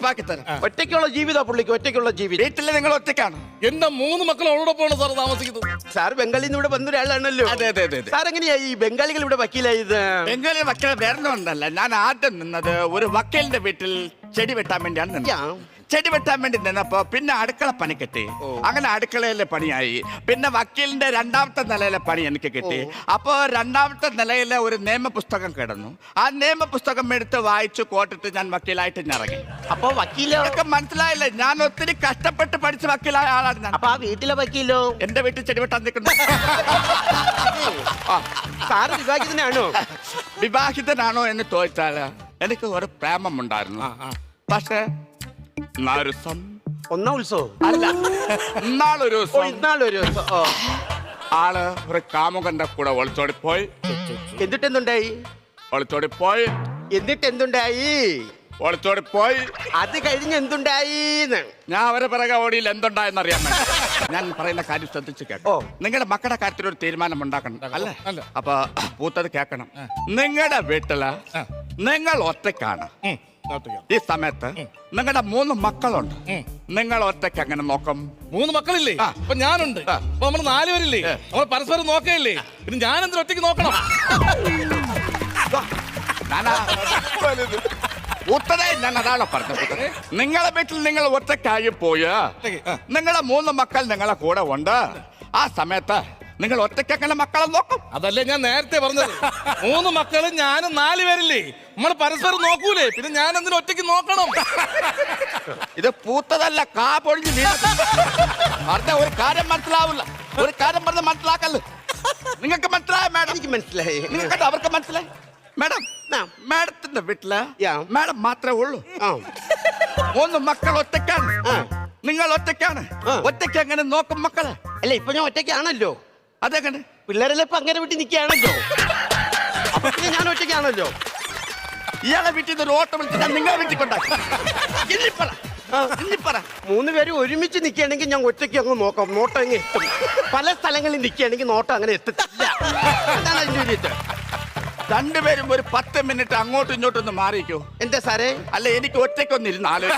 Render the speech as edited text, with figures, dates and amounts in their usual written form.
ഒറ്റയ്ക്കുള്ള ജീവിതം പുള്ളിക്ക്, ഒറ്റയ്ക്കുള്ള ജീവിതം. വീട്ടില് നിങ്ങൾ ഒറ്റയ്ക്കാണ്? എന്റെ 3 മക്കൾ അവളോടൊപ്പമാണ് സാർ താമസിക്കുന്നത്. സാർ ബംഗാളിൽ നിന്ന് ഇവിടെ വന്ന ഒരാളാണല്ലോ. അതെ. സാർ എങ്ങനെയാ ഈ ബംഗാളികൾ ഇവിടെ വക്കീലായത്? ബംഗാളി വക്കീൽ വരണമുണ്ടല്ല. ഞാൻ ആദ്യം നിന്നത് ഒരു വക്കീലിന്റെ വീട്ടിൽ ചെടി വെട്ടാൻ വേണ്ടിയാണ് നിന്നത്. ചെടി വെട്ടാൻ വേണ്ടി നിന്നപ്പോ പിന്നെ അടുക്കള പണി കിട്ടി. അങ്ങനെ അടുക്കളയിലെ പണിയായി. പിന്നെ വക്കീലിന്റെ 2ാമത്തെ നിലയിലെ പണി എനിക്ക് കിട്ടി. അപ്പോ 2ാമത്തെ നിലയിലെ ഒരു നിയമപുസ്തകം കിടന്നു. ആ നിയമപുസ്തകം എടുത്ത് വായിച്ചു കോട്ടിട്ട് ഞാൻ വക്കീലായിട്ട് ഇറങ്ങി. അപ്പൊ വക്കീലൊക്കെ മനസ്സിലായില്ലേ? ഞാൻ ഒത്തിരി കഷ്ടപ്പെട്ട് പഠിച്ച വക്കീലായ ആളാണ് ഞാൻ. അപ്പൊ ആ വീട്ടിലെ വക്കീലോ? എന്റെ വീട്ടിൽ ചെടി വെട്ടാൻ നിൽക്കുന്നു. സാറ് വിവാഹിതനാണോ? വിവാഹിതനാണോ എന്ന് ചോദിച്ചാല് എനിക്ക് ഒരു പ്രേമമുണ്ടായിരുന്നു. പക്ഷേ ഒന്നാം ഉത്സവം അല്ല, ഇന്നാളൊരു ദിവസം ആള് ഒരു കാമുകന്റെ കൂടെ ഒളിച്ചോടിപ്പോയി. എന്നിട്ടെന്തുണ്ടായി? ഒളിച്ചോടിപ്പോയി. അത് കഴിഞ്ഞ് എന്തുണ്ടായി? ഞാൻ അവരെ പിറകെ ഓടിയിൽ എന്തുണ്ടായെന്ന് അറിയാൻ വേണ്ടി. ഞാൻ പറയുന്ന കാര്യം ശ്രദ്ധിച്ച് കേട്ടോ. നിങ്ങളുടെ മക്കളുടെ കാര്യത്തിൽ ഒരു തീരുമാനം ഉണ്ടാക്കണം അല്ലേ? അപ്പൊ പൂത്തത് കേൾക്കണം. നിങ്ങളുടെ വീട്ടില് നിങ്ങൾ ഒറ്റയ്ക്കാണ്. ഈ സമയത്ത് നിങ്ങളുടെ 3 മക്കളുണ്ട്. നിങ്ങൾ ഒറ്റയ്ക്ക് എങ്ങനെ നോക്കും? 3 മക്കളില്ലേ? അപ്പൊ ഞാനുണ്ട്. അപ്പൊ നമ്മള് 4 പേരില്ലേ? നമ്മൾ പരസ്പരം നോക്കയില്ലേ? പിന്നെ ഞാൻ എന്തിനും ഒറ്റയ്ക്ക് നോക്കണം? ഞാൻ അതാണോ പറഞ്ഞത്? നിങ്ങളെ വീട്ടിൽ നിങ്ങൾ ഒറ്റയ്ക്കായി പോയി. നിങ്ങളെ 3 മക്കൾ നിങ്ങളെ കൂടെ ഉണ്ട്. ആ സമയത്ത് നിങ്ങൾ ഒറ്റയ്ക്ക് എങ്ങനെ മക്കളെ നോക്കും? അതല്ലേ ഞാൻ നേരത്തെ പറഞ്ഞത്. 3 മക്കളും ഞാനും 4 പേരില്ലേ? നമ്മൾ പരസ്പരം നോക്കൂലേ? പിന്നെ ഞാൻ എന്തിനും ഒറ്റയ്ക്ക് നോക്കണം? ഇത് പൂത്തതല്ല, കാ പൊഴിഞ്ഞ് പറഞ്ഞ ഒരു കാര്യം മനസ്സിലാവില്ല. ഒരു കാര്യം പറഞ്ഞ് മനസ്സിലാക്കല്ലോ. നിങ്ങൾക്ക് മനസ്സിലായ മാഡം? എനിക്ക് മനസ്സിലായി. നിങ്ങൾക്ക് അവർക്ക് മനസ്സിലായി? മാഡം, മാഡത്തിന്റെ വീട്ടില് മാഡം മാത്രമേ ഉള്ളൂ. 3 മക്കൾ ഒറ്റയ്ക്കാണ്. നിങ്ങൾ ഒറ്റയ്ക്കാണ്. ഒറ്റയ്ക്ക് എങ്ങനെ നോക്കും മക്കളെ? അല്ല, ഇപ്പൊ ഞാൻ ഒറ്റയ്ക്കാണല്ലോ. അതെങ്ങനെ? പിള്ളേരെല്ലാം ഇപ്പൊ അങ്ങനെ വീട്ടിൽ നിൽക്കുകയാണല്ലോ. അപ്പൊ പിന്നെ ഞാൻ ഒറ്റയ്ക്കാണല്ലോ. ഇയാളെ വീട്ടിൽ നിന്ന് ഒരു ഓട്ടം വിളിച്ച് ഞാൻ നിങ്ങളെ വീട്ടിൽ കൊണ്ടാക്കി. 3 പേരും ഒരുമിച്ച് നിൽക്കുകയാണെങ്കിൽ ഞാൻ ഒറ്റയ്ക്ക് അങ്ങ് നോക്കാം. നോട്ടം അങ്ങ് എത്തും. പല സ്ഥലങ്ങളിൽ നിൽക്കുകയാണെങ്കിൽ നോട്ടം അങ്ങനെ എത്തത്തില്ല. അതാണ് അതിന്റെ ഒരു ഇത്. 2 പേരും ഒരു 10 മിനിറ്റ് അങ്ങോട്ടും ഇങ്ങോട്ടും ഒന്ന് മാറിക്കോ. എന്താ സാറേ? അല്ല, എനിക്ക് ഒറ്റയ്ക്കൊന്നിരുന്നാലോ.